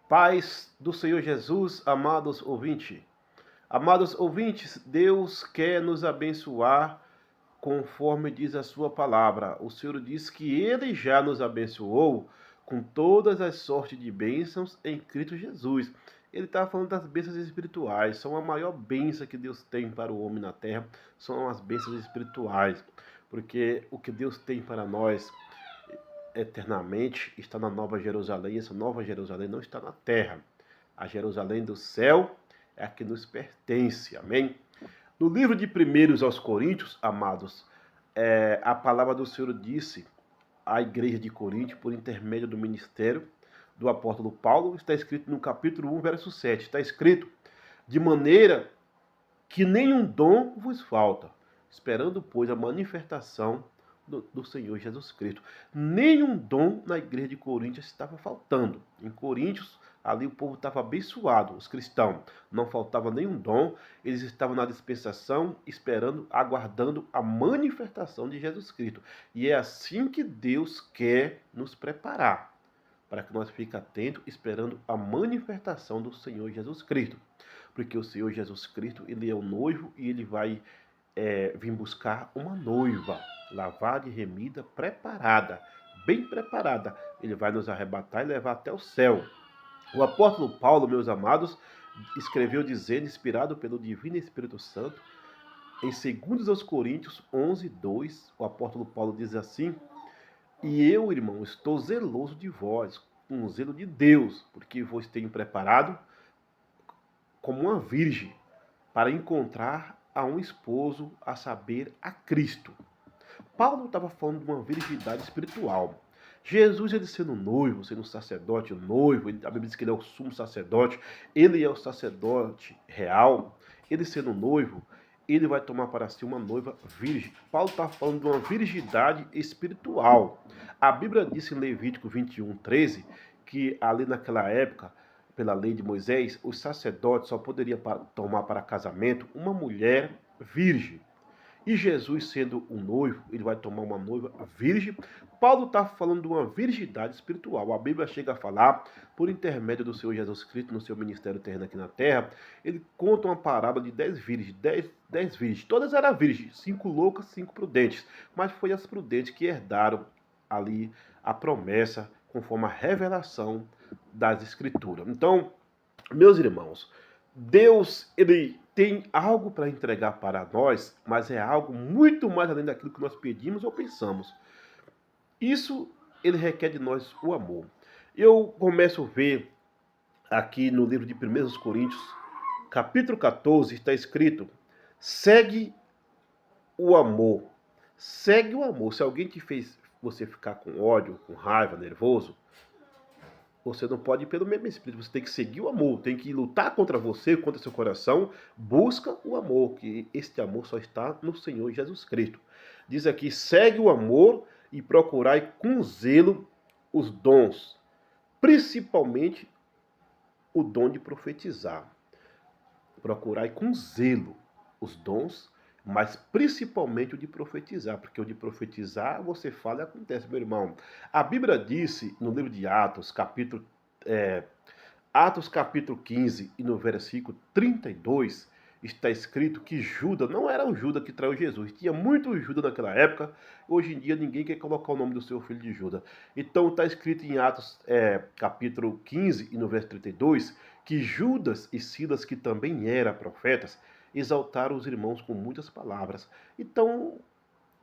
Paz do Senhor Jesus, amados ouvintes. Amados ouvintes, Deus quer nos abençoar conforme diz a sua palavra. O Senhor diz que Ele já nos abençoou com todas as sortes de bênçãos em Cristo Jesus. Ele está falando das bênçãos espirituais. São a maior bênção que Deus tem para o homem na terra. São as bênçãos espirituais. Porque o que Deus tem para nós eternamente está na Nova Jerusalém. Essa Nova Jerusalém não está na terra. A Jerusalém do céu é a que nos pertence. Amém? No livro de 1 aos Coríntios, amados, a palavra do Senhor disse à igreja de Corinto, por intermédio do ministério do apóstolo Paulo, está escrito no capítulo 1, verso 7. Está escrito: de maneira que nenhum dom vos falta, esperando, pois, a manifestação do Senhor Jesus Cristo. Nenhum dom na igreja de Coríntios estava faltando. Em Coríntios, ali o povo estava abençoado, os cristãos. Não faltava nenhum dom. Eles estavam na dispensação, esperando, aguardando a manifestação de Jesus Cristo. E é assim que Deus quer nos preparar, para que nós fiquemos atentos, esperando a manifestação do Senhor Jesus Cristo. Porque o Senhor Jesus Cristo, Ele é o noivo e Ele vai vir buscar uma noiva, lavada e remida, preparada, bem preparada. Ele vai nos arrebatar e levar até o céu. O apóstolo Paulo, meus amados, escreveu dizendo, inspirado pelo Divino Espírito Santo, em 2 aos Coríntios 11, 2, o apóstolo Paulo diz assim: e eu, irmão, estou zeloso de vós, com o zelo de Deus, porque vos tenho preparado como uma virgem para encontrar a um esposo, a saber, a Cristo. Paulo estava falando de uma virgindade espiritual. Jesus, ele sendo noivo, sendo sacerdote, noivo, a Bíblia diz que ele é o sumo sacerdote, ele é o sacerdote real. Ele sendo noivo, ele vai tomar para si uma noiva virgem. Paulo está falando de uma virgindade espiritual. A Bíblia diz em Levítico 21, 13, que ali naquela época, pela lei de Moisés, os sacerdotes só poderiam tomar para casamento uma mulher virgem. E Jesus, sendo um noivo, ele vai tomar uma noiva virgem. Paulo está falando de uma virgindade espiritual. A Bíblia chega a falar, por intermédio do Senhor Jesus Cristo, no seu ministério terreno aqui na terra, ele conta uma parábola de 10 virgens, 10 virgens. Todas eram virgens, 5 loucas, 5 prudentes. Mas foi as prudentes que herdaram ali a promessa, conforme a revelação das Escrituras. Então, meus irmãos, Deus, ele tem algo para entregar para nós, mas é algo muito mais além daquilo que nós pedimos ou pensamos. Isso, ele requer de nós o amor. Eu começo a ver aqui no livro de 1 Coríntios, capítulo 14, está escrito: segue o amor. Segue o amor. Se alguém te fez você ficar com ódio, com raiva, nervoso, você não pode ir pelo mesmo espírito, você tem que seguir o amor, tem que lutar contra você, contra seu coração, busca o amor, que este amor só está no Senhor Jesus Cristo. Diz aqui: segue o amor e procurai com zelo os dons, principalmente o dom de profetizar. Procurai com zelo os dons, mas principalmente o de profetizar, porque o de profetizar você fala e acontece, meu irmão. A Bíblia disse no livro de Atos, capítulo 15 e no versículo 32, está escrito que Judas não era o Judas que traiu Jesus. Tinha muito Judas naquela época. Hoje em dia ninguém quer colocar o nome do seu filho de Judas. Então está escrito em Atos capítulo 15 e no verso 32 que Judas e Silas, que também eram profetas, exaltaram os irmãos com muitas palavras. Então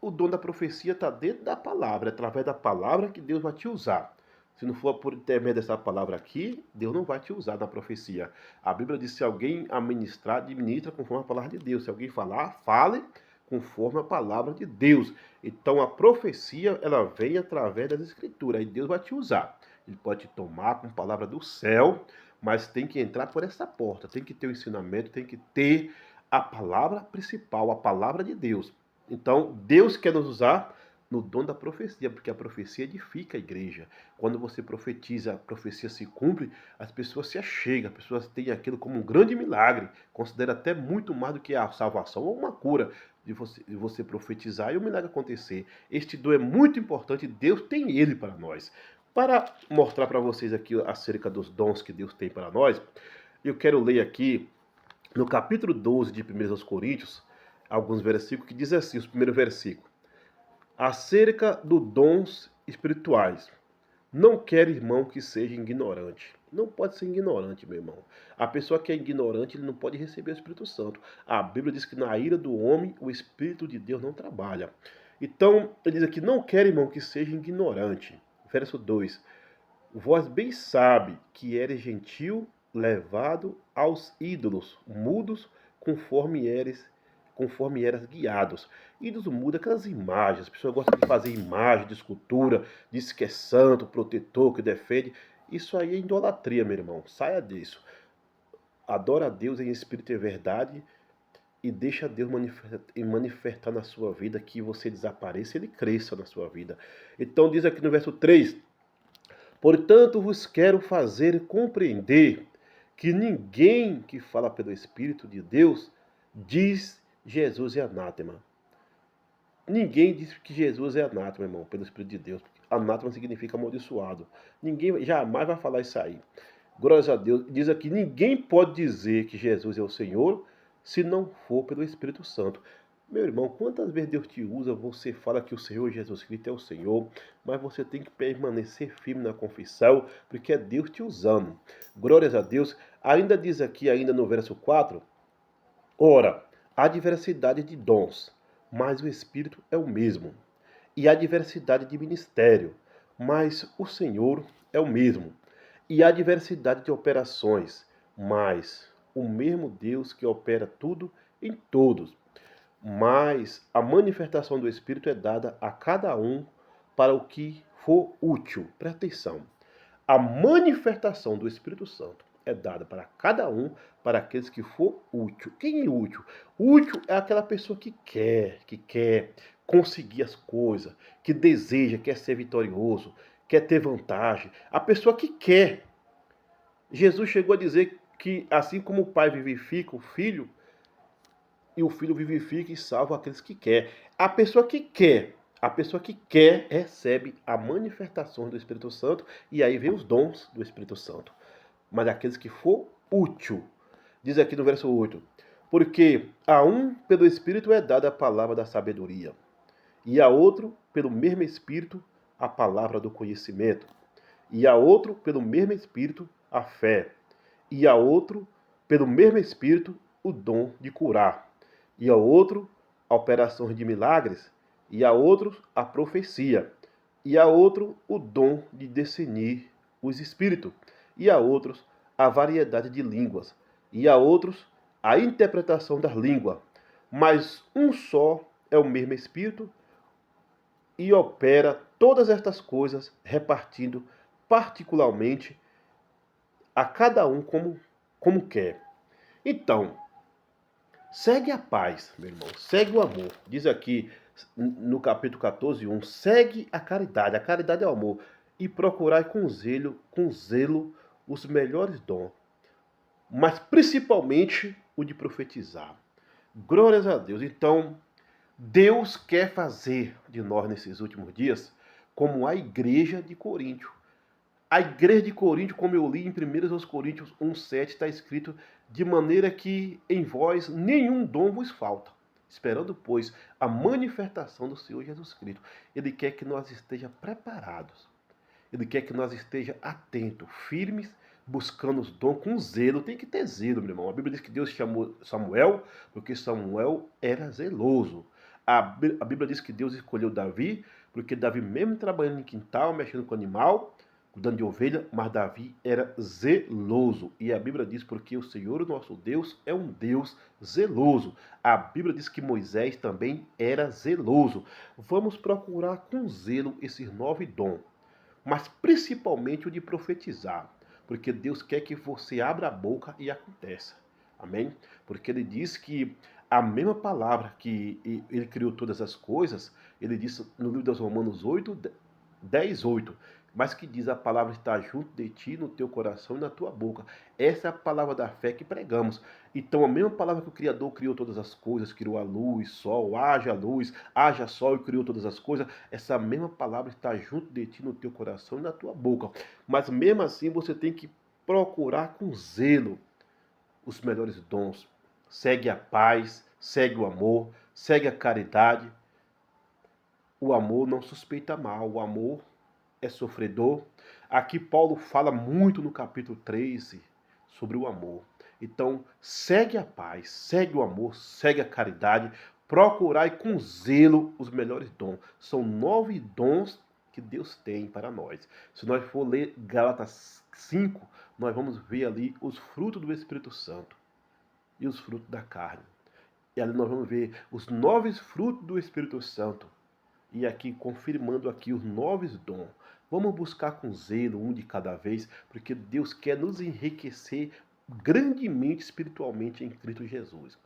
o dom da profecia está dentro da palavra, é através da palavra que Deus vai te usar. Se não for por intermédio dessa palavra aqui, Deus não vai te usar na profecia. A Bíblia diz: se alguém administrar, administra conforme a palavra de Deus. Se alguém falar, fale conforme a palavra de Deus. Então a profecia, ela vem através das escrituras, e Deus vai te usar. Ele pode te tomar com palavra do céu, mas tem que entrar por essa porta, tem que ter o ensinamento, tem que ter a palavra principal, a palavra de Deus. Então Deus quer nos usar no dom da profecia, porque a profecia edifica a igreja. Quando você profetiza, a profecia se cumpre, as pessoas se achegam, as pessoas têm aquilo como um grande milagre, considera até muito mais do que a salvação ou uma cura de você profetizar e o milagre acontecer. Este dom é muito importante, Deus tem ele para nós. Para mostrar para vocês aqui acerca dos dons que Deus tem para nós, eu quero ler aqui no capítulo 12 de 1 Coríntios, alguns versículos que diz assim, os primeiros versículos. Acerca dos dons espirituais. Não quero, irmão, que seja ignorante. Não pode ser ignorante, meu irmão. A pessoa que é ignorante, ele não pode receber o Espírito Santo. A Bíblia diz que na ira do homem, o Espírito de Deus não trabalha. Então, ele diz aqui, não quero, irmão, que seja ignorante. Verso 2. Vós bem sabe que eres gentil, levado aos ídolos, mudos, conforme eras guiados. Ídolos muda aquelas imagens. As pessoas gostam de fazer imagem de escultura, diz que é santo, protetor, que defende. Isso aí é idolatria, meu irmão. Saia disso. Adora a Deus em espírito e verdade e deixa Deus manifestar na sua vida, que você desapareça e ele cresça na sua vida. Então diz aqui no verso 3, portanto vos quero fazer compreender que ninguém que fala pelo Espírito de Deus diz Jesus é anátema. Ninguém diz que Jesus é anátema, irmão, pelo Espírito de Deus. Anátema significa amaldiçoado. Ninguém jamais vai falar isso aí. Glórias a Deus. Diz aqui, ninguém pode dizer que Jesus é o Senhor se não for pelo Espírito Santo. Meu irmão, quantas vezes Deus te usa, você fala que o Senhor Jesus Cristo é o Senhor, mas você tem que permanecer firme na confissão, porque é Deus te usando. Glórias a Deus. Ainda diz aqui, ainda no verso 4, ora, há diversidade de dons, mas o Espírito é o mesmo. E há diversidade de ministério, mas o Senhor é o mesmo. E há diversidade de operações, mas o mesmo Deus que opera tudo em todos. Mas a manifestação do Espírito é dada a cada um para o que for útil. Presta atenção. A manifestação do Espírito Santo é dada para cada um, para aqueles que for útil. Quem é útil? Útil é aquela pessoa que quer conseguir as coisas, que deseja, quer ser vitorioso, quer ter vantagem. A pessoa que quer. Jesus chegou a dizer que assim como o Pai vivifica o Filho, e o Filho vivifica e salva aqueles que quer. A pessoa que quer recebe a manifestação do Espírito Santo e aí vem os dons do Espírito Santo. Mas aqueles que for útil, diz aqui no verso 8, porque a um pelo Espírito é dada a palavra da sabedoria, e a outro pelo mesmo Espírito a palavra do conhecimento, e a outro pelo mesmo Espírito a fé, e a outro pelo mesmo Espírito o dom de curar, e a outro a operações de milagres, e a outros a profecia, e a outro o dom de discernir os espíritos, e a outros a variedade de línguas, e a outros a interpretação das línguas. Mas um só é o mesmo Espírito e opera todas estas coisas, repartindo particularmente a cada um como quer. Então, segue a paz, meu irmão, segue o amor. Diz aqui no capítulo 14, 1, segue a caridade é o amor, e procurai com zelo os melhores dons, mas principalmente o de profetizar. Glórias a Deus. Então, Deus quer fazer de nós nesses últimos dias como a igreja de Coríntio. A igreja de Coríntio, como eu li em 1 Coríntios 1,7, está escrito de maneira que em vós nenhum dom vos falta, esperando, pois, a manifestação do Senhor Jesus Cristo. Ele quer que nós estejamos preparados. Ele quer que nós estejamos atentos, firmes, buscando os dons com zelo. Tem que ter zelo, meu irmão. A Bíblia diz que Deus chamou Samuel porque Samuel era zeloso. A Bíblia diz que Deus escolheu Davi porque Davi, mesmo trabalhando em quintal, mexendo com animal, cuidando de ovelha, mas Davi era zeloso. E a Bíblia diz porque o Senhor, o nosso Deus, é um Deus zeloso. A Bíblia diz que Moisés também era zeloso. Vamos procurar com zelo esses 9 dons, mas principalmente o de profetizar, porque Deus quer que você abra a boca e aconteça. Amém? Porque ele diz que a mesma palavra que ele criou todas as coisas, ele disse no livro dos Romanos 8, 10, 8, mas que diz a palavra está junto de ti, no teu coração e na tua boca. Essa é a palavra da fé que pregamos. Então, a mesma palavra que o Criador criou todas as coisas, criou a luz, sol, luz, haja sol e criou todas as coisas, essa mesma palavra está junto de ti, no teu coração e na tua boca. Mas mesmo assim, você tem que procurar com zelo os melhores dons. Segue a paz, segue o amor, segue a caridade. O amor não suspeita mal, o amor é sofredor. Aqui Paulo fala muito no capítulo 13 sobre o amor. Então, segue a paz, segue o amor, segue a caridade, procurai com zelo os melhores dons. São 9 dons que Deus tem para nós. Se nós for ler Gálatas 5, nós vamos ver ali os frutos do Espírito Santo e os frutos da carne. E ali nós vamos ver os 9 frutos do Espírito Santo. E aqui, confirmando aqui os 9 dons. Vamos buscar com zelo um de cada vez, porque Deus quer nos enriquecer grandemente espiritualmente em Cristo Jesus.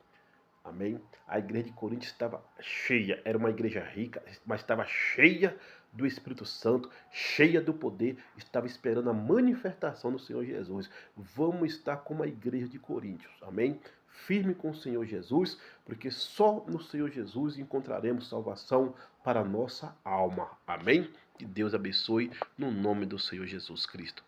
Amém? A igreja de Corinto estava cheia, era uma igreja rica, mas estava cheia do Espírito Santo, cheia do poder, estava esperando a manifestação do Senhor Jesus. Vamos estar como a igreja de Coríntios, amém? Firme com o Senhor Jesus, porque só no Senhor Jesus encontraremos salvação para a nossa alma, amém? Que Deus abençoe no nome do Senhor Jesus Cristo.